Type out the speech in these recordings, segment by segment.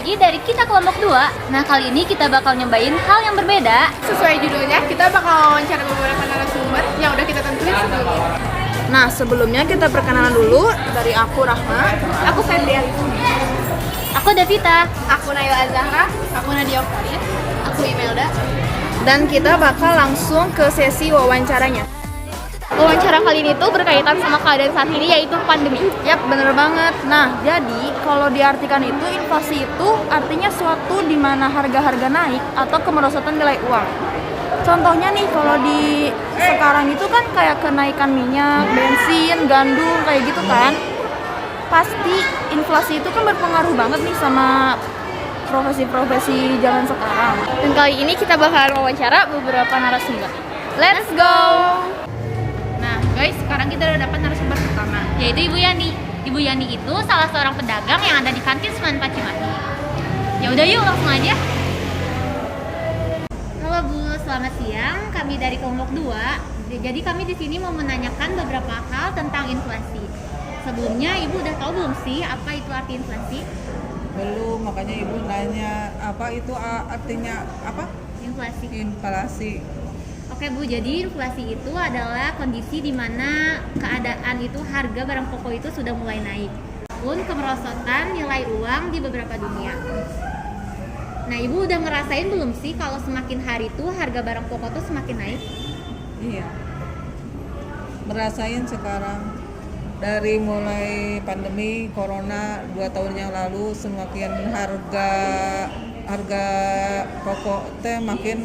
lagi dari kita kelompok 2. Nah, kali ini kita bakal nyobain hal yang berbeda. Sesuai judulnya, kita bakal wawancara beberapa narasumber yang udah kita tentuin sebelumnya. Nah, sebelumnya kita perkenalan dulu. Dari aku Rahma. Aku Febria. Aku Davita. Aku Naila Azahra. Aku Nadia Farid. Aku Imelda. Dan kita bakal langsung ke sesi wawancaranya. Wawancara kali ini tuh berkaitan sama keadaan saat ini, yaitu pandemi. Yap, bener banget. Nah, jadi kalau diartikan itu, inflasi itu artinya suatu di mana harga-harga naik atau kemerosotan nilai uang. Contohnya nih, kalau di sekarang itu kan kayak kenaikan minyak, bensin, gandum, kayak gitu kan. Pasti inflasi itu kan berpengaruh banget nih sama profesi-profesi di zaman sekarang. Dan kali ini kita bakalan wawancara beberapa narasumber. Let's go! Nah, guys, sekarang kita udah dapat narasumber pertama, Yaitu Ibu Yani. Ibu Yani itu salah seorang pedagang yang ada di kantin Semen Pacimahi. Ya udah yuk, langsung aja. Halo Bu, selamat siang. Kami dari kelompok 2. Jadi kami di sini mau menanyakan beberapa hal tentang inflasi. Sebelumnya Ibu udah tahu belum sih apa itu arti inflasi? Belum, makanya ibu nanya apa itu artinya apa? Inflasi. Inflasi. Oke Bu, jadi inflasi itu adalah kondisi di mana keadaan itu harga barang pokok itu sudah mulai naik pun kemerosotan nilai uang di beberapa dunia. Nah, Ibu udah ngerasain belum sih kalau semakin hari itu harga barang pokok tuh semakin naik? Iya. Merasain sekarang dari mulai pandemi corona 2 tahun yang lalu semakin harga pokok teh makin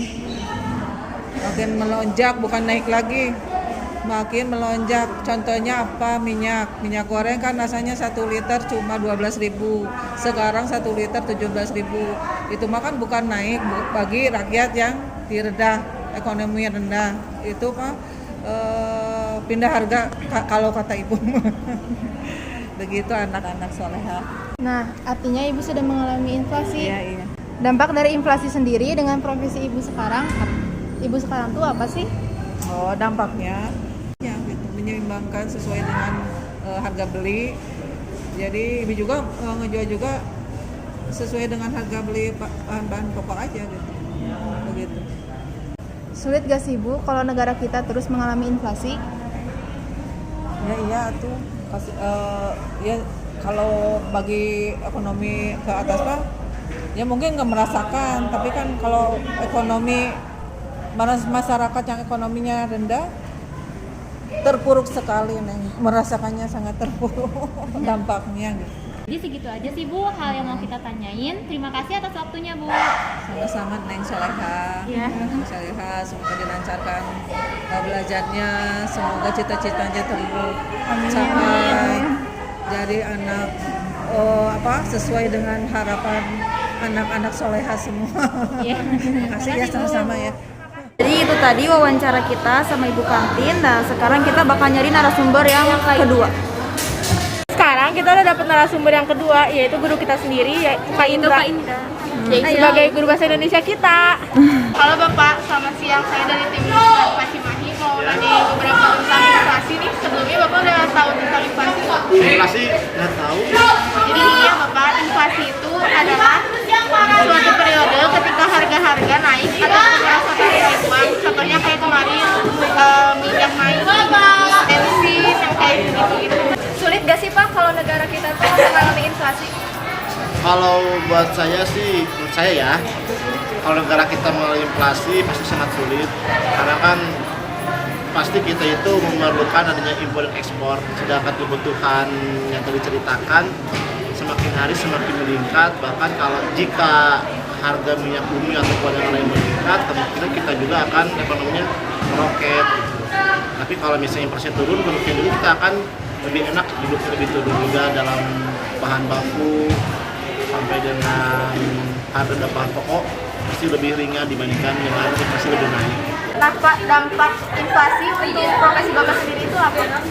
melonjak, bukan naik lagi, makin melonjak. Contohnya apa? Minyak goreng kan rasanya 1 liter cuma 12.000, sekarang 1 liter 17.000. Itu mah kan bukan naik bagi rakyat yang ekonomi rendah. Itu mah pindah harga kalau kata ibu. Begitu anak-anak soleha. Nah, artinya Ibu sudah mengalami inflasi. Iya. Dampak dari inflasi sendiri dengan profesi Ibu sekarang tuh apa sih? Oh, dampaknya ya gitu, menyeimbangkan sesuai dengan harga beli. Jadi ibu juga ngejual juga sesuai dengan harga beli bahan-bahan pokok aja gitu. Begitu. Sulit gak sih Bu kalau negara kita terus mengalami inflasi? Ya iya tuh. Ya kalau bagi ekonomi ke atas mah ya mungkin nggak merasakan, tapi kan kalau ekonomi masyarakat yang ekonominya rendah terpuruk sekali, merasakannya sangat terpuruk dampaknya gitu. Jadi segitu aja sih Bu hal yang mau kita tanyain. Terima kasih atas waktunya Bu. Sama-sama Neng Soleha. Ya. Soleha, semoga dilancarkan belajarnya, semoga cita-citanya tercapai. Jadi anak sesuai dengan harapan anak-anak Soleha semua. Iya. Terima kasih ya, sama-sama ya. Jadi itu tadi wawancara kita sama Ibu Kantin. Nah, sekarang kita bakal nyari narasumber yang kedua. Sekarang kita udah dapat narasumber yang kedua, yaitu guru kita sendiri, Kak Indra. Sebagai guru bahasa Indonesia kita. Halo Bapak, selamat siang. Saya dari tim Semen Pacimahi mau nanya beberapa tentang inflasi nih. Sebelumnya Bapak udah tahu tentang inflasi? Inflasi nggak tahu. Jadi ini ya Bapak, inflasi itu adalah suatu periode ketika harga-harga naik atau kemerosotan nilai uang. Contohnya kayak kemarin minyak naik, bensin yang kayak gitu. Sulit gak sih Pak kalau negara kita tuh mengalami inflasi? Kalau buat saya sih, menurut saya ya, kalau negara kita melalui inflasi pasti sangat sulit, karena kan pasti kita itu memerlukan adanya impor dan ekspor, sedangkan kebutuhan yang tadi ceritakan semakin hari semakin meningkat. Bahkan kalau jika harga minyak bumi atau yang lain meningkat, kemungkinan kita juga akan ekonominya meroket. Tapi kalau misalnya inflasi turun, kemungkinan kita akan lebih enak, hidupnya lebih turun juga dalam bahan baku sampai dengan harga bahan pokok pasti lebih ringan dibandingkan yang lain, inflasi lebih naik. Nah Pak, dampak inflasi untuk profesi Bapak sendiri itu apa?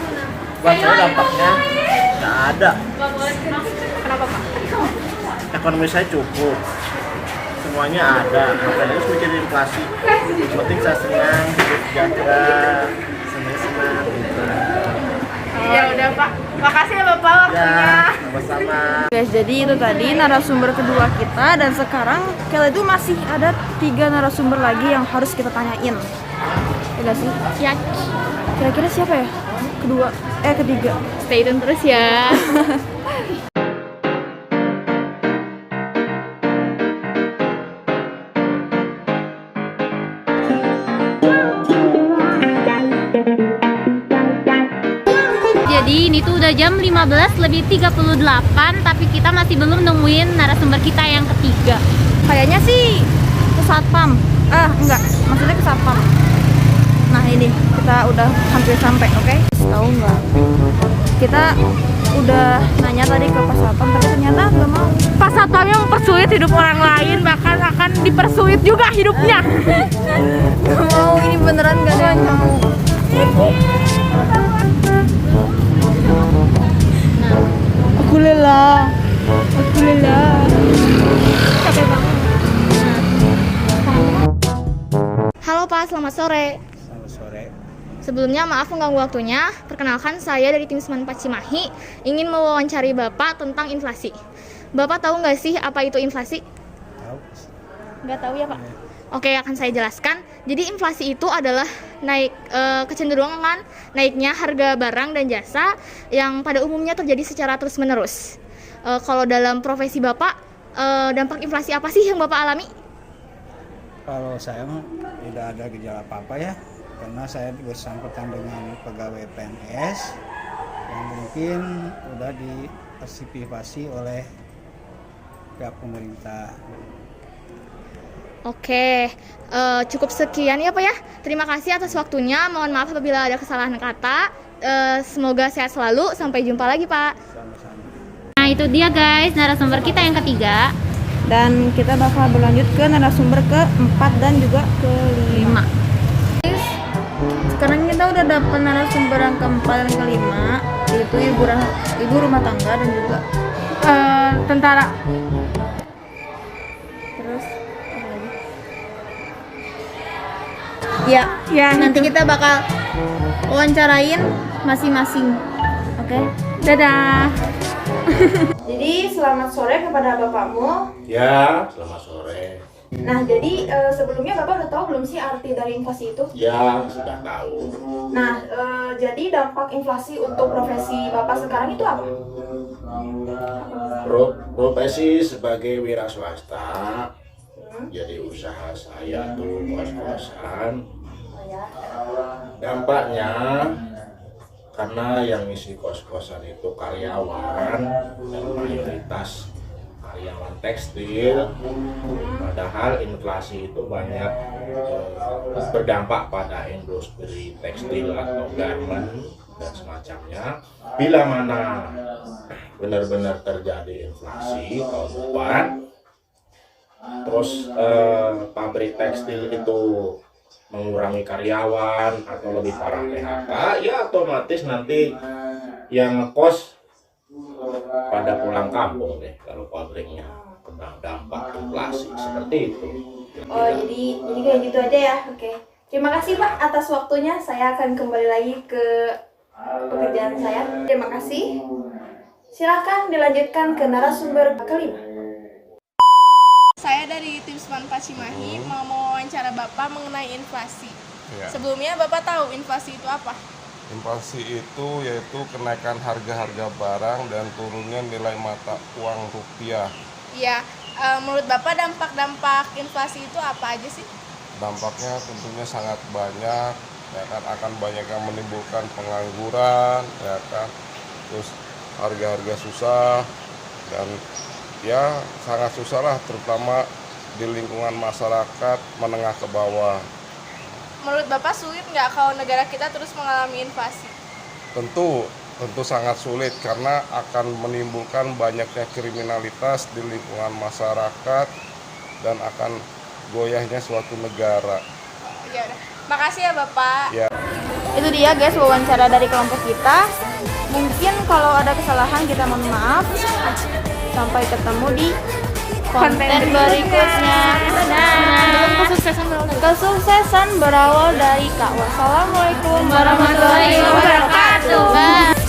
Buat saya dampaknya nggak ada. Kenapa Pak? Ekonomi saya cukup, semuanya ada, makanya harus mikirin inflasi. Yang penting saya senang, hidup sejahtera, senang gitu. Ya udah Pak, makasih ya Bapak waktunya. Ya. Sama-sama. Guys, jadi itu tadi narasumber kedua kita, dan sekarang kita itu masih ada 3 narasumber lagi yang harus kita tanyain. Ya nggak sih? Ya, Kira-kira siapa ya? Ketiga. stay tune terus ya. Jadi ini tuh udah jam 15 lebih 38, tapi kita masih belum nemuin narasumber kita yang ketiga. Kayaknya sih ke satpam. Enggak, maksudnya ke satpam. Nah ini kita udah hampir sampai, oke? Tahu nggak? Kita udah nanya tadi ke Pak Satpam, tapi ternyata nggak mau. Pas satpamnya mempersulit hidup orang lain, bahkan akan dipersulit juga hidupnya. Nggak mau, ini beneran nggak ada yang mau. Aku lelah. Capek banget. Halo Pak, selamat sore. Selamat sore. Sebelumnya maaf mengganggu waktunya. Perkenalkan, saya dari tim Seman Cimahi ingin mewawancari Bapak tentang inflasi. Bapak tahu nggak sih apa itu inflasi? Tahu. Nggak tahu ya Pak? Oke, akan saya jelaskan. Jadi inflasi itu adalah kecenderungan naiknya harga barang dan jasa yang pada umumnya terjadi secara terus-menerus. Kalau dalam profesi Bapak, dampak inflasi apa sih yang Bapak alami? Kalau saya mah tidak ada gejala apa-apa ya, karena saya bersangkutan dengan pegawai PNS yang mungkin udah dipartisipasi oleh pihak pemerintah. Oke, cukup sekian ya Pak ya. Terima kasih atas waktunya. Mohon maaf apabila ada kesalahan kata. Semoga sehat selalu. Sampai jumpa lagi Pak. Sama-sama. Nah itu dia guys, narasumber kita yang ketiga. Dan kita bakal berlanjut ke narasumber ke-4 dan juga ke-5. Sekarang kita udah dapet narasumber yang ke-4 dan ke-5, yaitu ibu rumah tangga dan juga Tentara. terus apa lagi? Ya, nanti kita bakal wawancarain masing-masing. Oke? Dadah. Jadi selamat sore kepada bapakmu. Ya, selamat sore. Nah, jadi sebelumnya bapak udah tahu belum sih arti dari inflasi itu? Ya, sudah tahu. Nah, jadi dampak inflasi untuk profesi bapak sekarang itu apa? Profesi sebagai wira swasta, jadi usaha saya tuh kos-kosan. Dampaknya karena yang ngisi kos-kosan itu karyawan dan mayoritas karyawan tekstil, padahal inflasi itu banyak berdampak pada industri tekstil atau garment dan semacamnya. Bila mana benar-benar terjadi inflasi tahun depan, terus pabrik tekstil itu mengurangi karyawan atau lebih parah PHK, ya otomatis nanti yang ngekos pada pulang kampung deh kalau pabriknya kena dampak inflasi seperti itu. Oh, jadi kayak gitu aja ya. Oke. Terima kasih Pak atas waktunya. Saya akan kembali lagi ke pekerjaan saya. Terima kasih. Silakan dilanjutkan ke narasumber kelima. Saya dari tim Seman Cimahi mau mewawancara Bapak mengenai inflasi. Ya. Sebelumnya Bapak tahu inflasi itu apa? Inflasi itu yaitu kenaikan harga-harga barang dan turunnya nilai mata uang rupiah. Iya, menurut Bapak dampak inflasi itu apa aja sih? Dampaknya tentunya sangat banyak, ya kan, akan banyak yang menimbulkan pengangguran, ya kan, terus harga-harga susah, dan ya sangat susah lah, terutama di lingkungan masyarakat menengah ke bawah. Menurut Bapak sulit nggak kalau negara kita terus mengalami inflasi? Tentu sangat sulit karena akan menimbulkan banyaknya kriminalitas di lingkungan masyarakat dan akan goyahnya suatu negara. Ya udah. Makasih ya Bapak. Ya. Itu dia guys wawancara dari kelompok kita. Mungkin kalau ada kesalahan kita mohon maaf. Sampai ketemu di konten berikutnya. Kesuksesan berawal dari Kak. Wassalamualaikum warahmatullahi wabarakatuh.